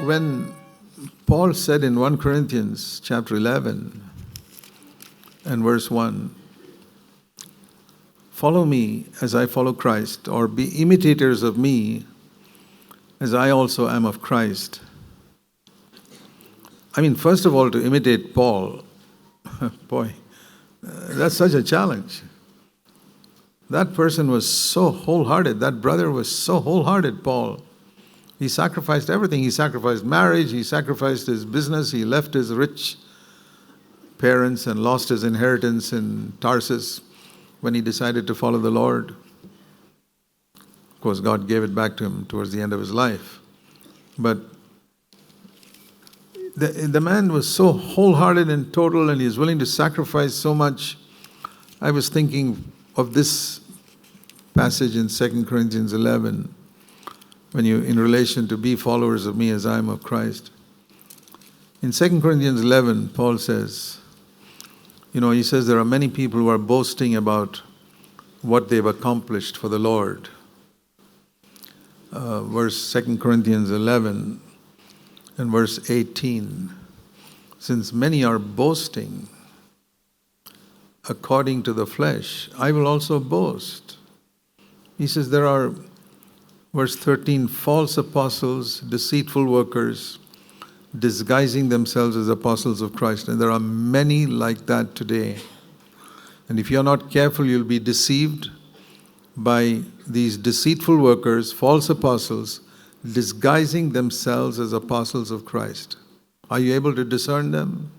when Paul said in 1 Corinthians chapter 11 and verse 1, follow me as I follow Christ, or be imitators of me as I also am of Christ. I mean, first of all, to imitate Paul, boy, that's such a challenge. That person was so wholehearted. That brother was so wholehearted, Paul. He sacrificed everything. He sacrificed marriage. He sacrificed his business. He left his rich parents and lost his inheritance in Tarsus when he decided to follow the Lord. Of course, God gave it back to him towards the end of his life. But the man was so wholehearted and total, and he was willing to sacrifice so much. I was thinking of this passage in 2 Corinthians 11, when you, in relation to be followers of me as I am of Christ. In 2 Corinthians 11, Paul says, he says there are many people who are boasting about what they've accomplished for the Lord. Verse 2 Corinthians 11 and verse 18. Since many are boasting according to the flesh, I will also boast. He says there are, verse 13, false apostles, deceitful workers, disguising themselves as apostles of Christ. And there are many like that today. And if you're not careful, you'll be deceived by these deceitful workers, false apostles, disguising themselves as apostles of Christ. Are you able to discern them?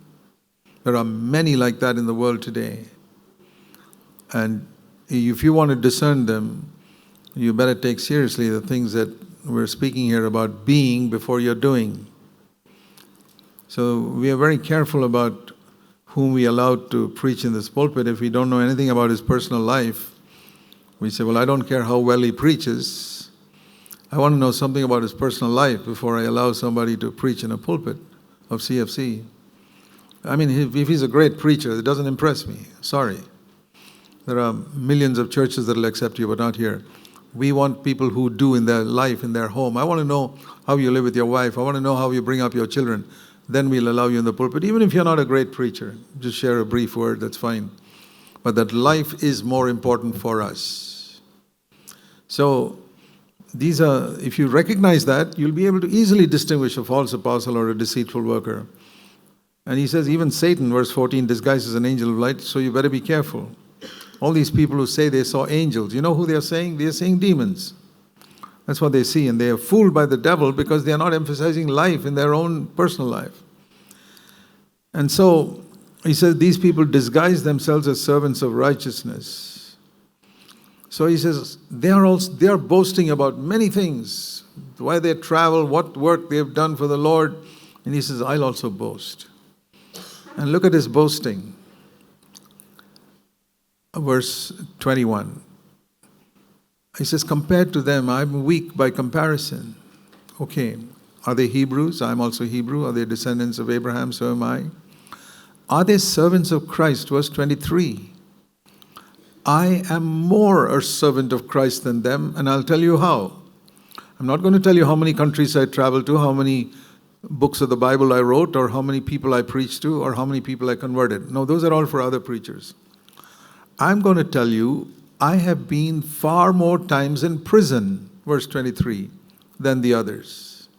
There are many like that in the world today. And if you want to discern them, you better take seriously the things that we're speaking here about being before you're doing. So we are very careful about whom we allow to preach in this pulpit. If we don't know anything about his personal life, we say, well, I don't care how well he preaches. I want to know something about his personal life before I allow somebody to preach in a pulpit of CFC. I mean, if he's a great preacher, it doesn't impress me. Sorry. There are millions of churches that will accept you, but not here. We want people who do in their life, in their home. I want to know how you live with your wife. I want to know how you bring up your children. Then we'll allow you in the pulpit. Even if you're not a great preacher, just share a brief word, that's fine. But that life is more important for us. So these are, if you recognize that, you'll be able to easily distinguish a false apostle or a deceitful worker. And he says, even Satan, verse 14, disguises an angel of light, so you better be careful. All these people who say they saw angels, you know who they're saying? They're saying demons. That's what they see, and they are fooled by the devil because they are not emphasizing life in their own personal life. And so, he says, these people disguise themselves as servants of righteousness. So he says, they are boasting about many things, why they travel, what work they have done for the Lord. And he says, I'll also boast. And look at his boasting. Verse 21. He says, compared to them, I'm weak by comparison. Okay, are they Hebrews? I'm also Hebrew. Are they descendants of Abraham? So am I. Are they servants of Christ? Verse 23. I am more a servant of Christ than them, and I'll tell you how. I'm not going to tell you how many countries I traveled to, how many books of the Bible I wrote, or how many people I preached to, or how many people I converted. No, those are all for other preachers. I'm going to tell you, I have been far more times in prison, verse 23, than the others.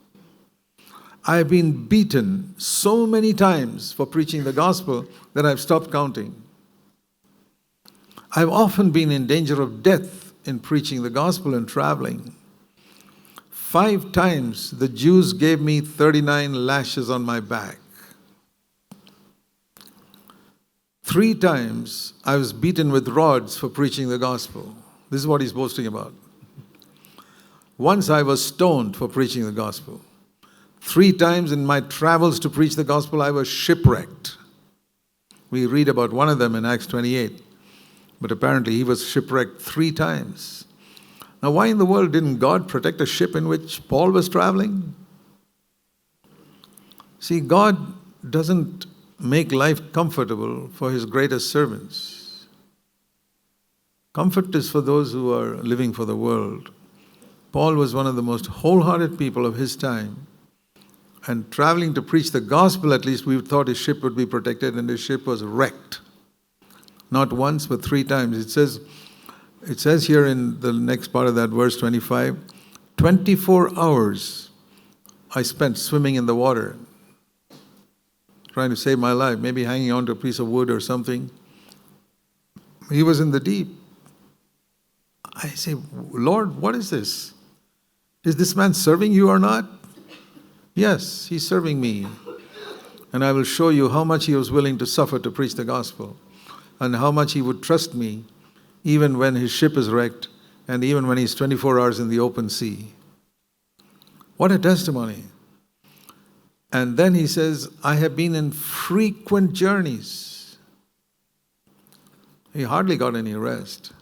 I have been beaten so many times for preaching the gospel that I've stopped counting. I've often been in danger of death in preaching the gospel and traveling. 5 times the Jews gave me 39 lashes on my back. 3 times I was beaten with rods for preaching the gospel. This is what he's boasting about. Once I was stoned for preaching the gospel. 3 times in my travels to preach the gospel, I was shipwrecked. We read about one of them in Acts 28. But apparently he was shipwrecked 3 times. Now, why in the world didn't God protect a ship in which Paul was traveling? See, God doesn't make life comfortable for his greatest servants. Comfort is for those who are living for the world. Paul was one of the most wholehearted people of his time. and traveling to preach the gospel, at least we thought his ship would be protected, and his ship was wrecked. Not once, but 3 times. It says here in the next part of that verse 25, 24 hours I spent swimming in the water, trying to save my life, maybe hanging on to a piece of wood or something. He was in the deep. I say, Lord, what is this? Is this man serving you or not? Yes, he's serving me. And I will show you how much he was willing to suffer to preach the gospel, and how much he would trust me even when his ship is wrecked and even when he's 24 hours in the open sea. What a testimony. And then he says, I have been in frequent journeys. He hardly got any rest.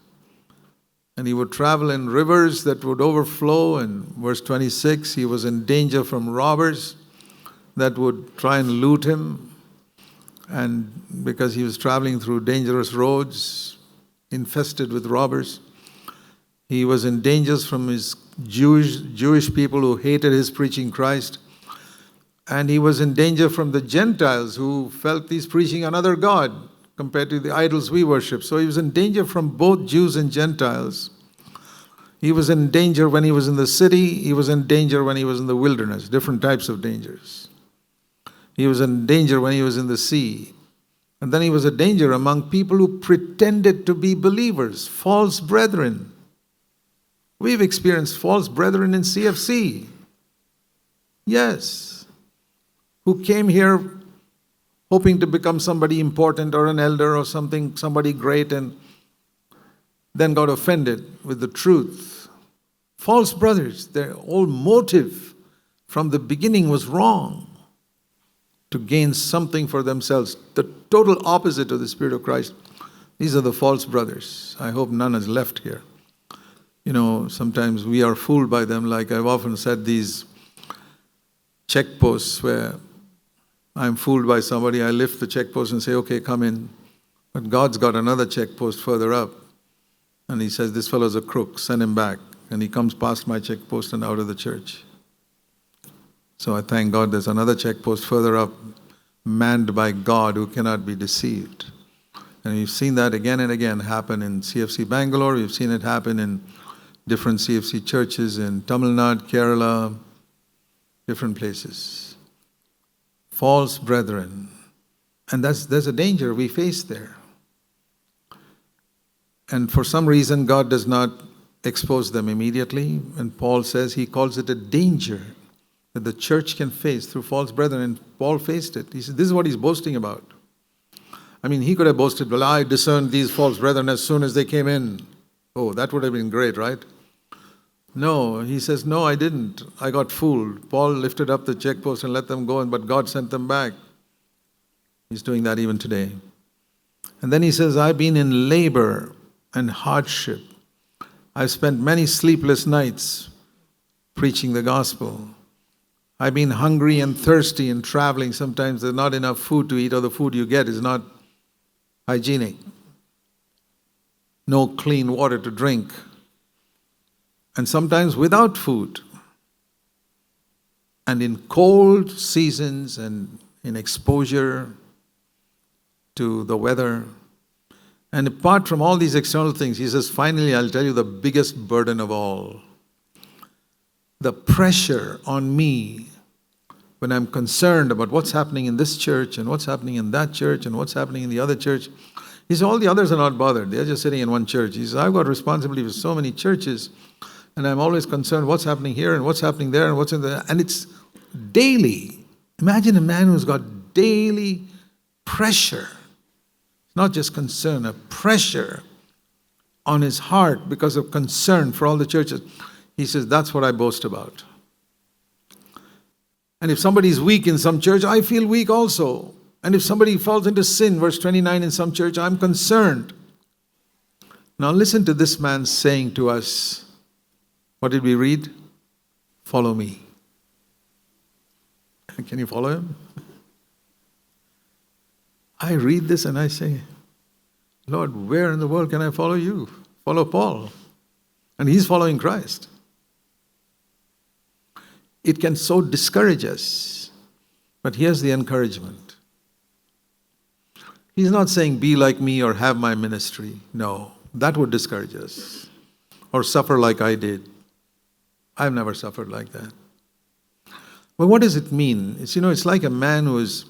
And he would travel in rivers that would overflow. And verse 26, he was in danger from robbers that would try and loot him. And because he was traveling through dangerous roads, infested with robbers, he was in dangers from his Jewish people who hated his preaching Christ. And he was in danger from the Gentiles who felt he's preaching another God compared to the idols we worship. So he was in danger from both Jews and Gentiles. He was in danger when he was in the city. He was in danger when he was in the wilderness, different types of dangers. He was in danger when he was in the sea. And then he was a danger among people who pretended to be believers, false brethren. We've experienced false brethren in CFC. Yes. Who came here hoping to become somebody important or an elder or something, somebody great, and then got offended with the truth. False brothers, their whole motive from the beginning was wrong, to gain something for themselves, the total opposite of the Spirit of Christ. These are the false brothers. I hope none has left here. You know, sometimes we are fooled by them, like I've often said, these check posts where I'm fooled by somebody, I lift the check post and say, okay, come in. But God's got another check post further up. And he says, this fellow's a crook, send him back. And he comes past my check post and out of the church. So I thank God there's another check post further up, manned by God, who cannot be deceived. And we've seen that again and again happen in CFC Bangalore. We've seen it happen in different CFC churches in Tamil Nadu, Kerala, different places. False brethren. And there's a danger we face there. And for some reason, God does not expose them immediately. And Paul says he calls it a danger that the church can face through false brethren. And Paul faced it. He said, this is what he's boasting about. I mean, he could have boasted, well, I discerned these false brethren as soon as they came in. Oh, that would have been great, right? No, he says, no, I didn't. I got fooled. Paul lifted up the check post and let them go, but God sent them back. He's doing that even today. And then he says, I've been in labor and hardship. I've spent many sleepless nights preaching the gospel. I've been hungry and thirsty and traveling. Sometimes there's not enough food to eat, or the food you get is not hygienic. No clean water to drink. And sometimes without food. And in cold seasons and in exposure to the weather. And apart from all these external things, he says, finally, I'll tell you the biggest burden of all. The pressure on me when I'm concerned about what's happening in this church and what's happening in that church and what's happening in the other church. He says, all the others are not bothered. They're just sitting in one church. He says, I've got responsibility for so many churches, and I'm always concerned what's happening here and what's happening there and what's in there. And it's daily. Imagine a man who's got daily pressure. It's not just concern, a pressure on his heart because of concern for all the churches. He says, that's what I boast about. And if somebody's weak in some church, I feel weak also. And if somebody falls into sin, verse 29 in some church, I'm concerned. Now listen to this man saying to us, what did we read? Follow me. Can you follow him? I read this and I say, Lord, where in the world can I follow you? Follow Paul. And he's following Christ. It can so discourage us But here's the encouragement. He's not saying, be like me or have my ministry. No, that would discourage us. Or suffer like I did. I've never suffered like that. But what does it mean? It's like a man who is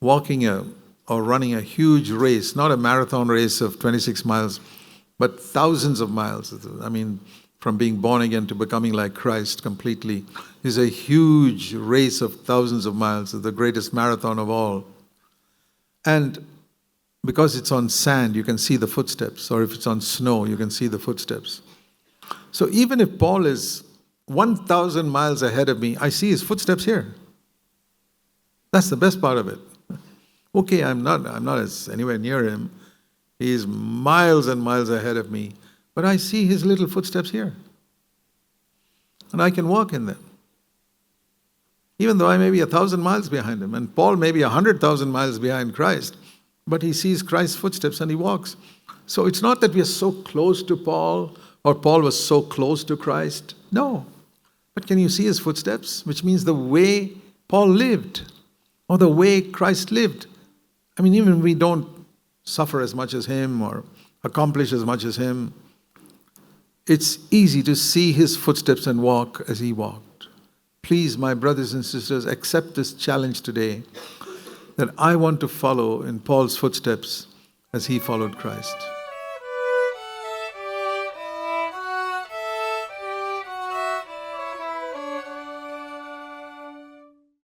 walking or running a huge race, not a marathon race of 26 miles, but thousands of miles. From being born again to becoming like Christ completely is a huge race of thousands of miles, the greatest marathon of all. And because it's on sand, you can see the footsteps, or if it's on snow, you can see the footsteps. So even if Paul is 1,000 miles ahead of me, I see his footsteps here. That's the best part of it. Okay, I'm not anywhere near him. He is miles and miles ahead of me. But I see his little footsteps here. And I can walk in them. Even though I may be 1,000 miles behind him. And Paul may be 100,000 miles behind Christ. But he sees Christ's footsteps and he walks. So it's not that we are so close to Paul, or Paul was so close to Christ. No. But can you see his footsteps? Which means the way Paul lived, or the way Christ lived. Even if we don't suffer as much as him, or accomplish as much as him, it's easy to see his footsteps and walk as he walked. Please, my brothers and sisters, accept this challenge today, that I want to follow in Paul's footsteps as he followed Christ.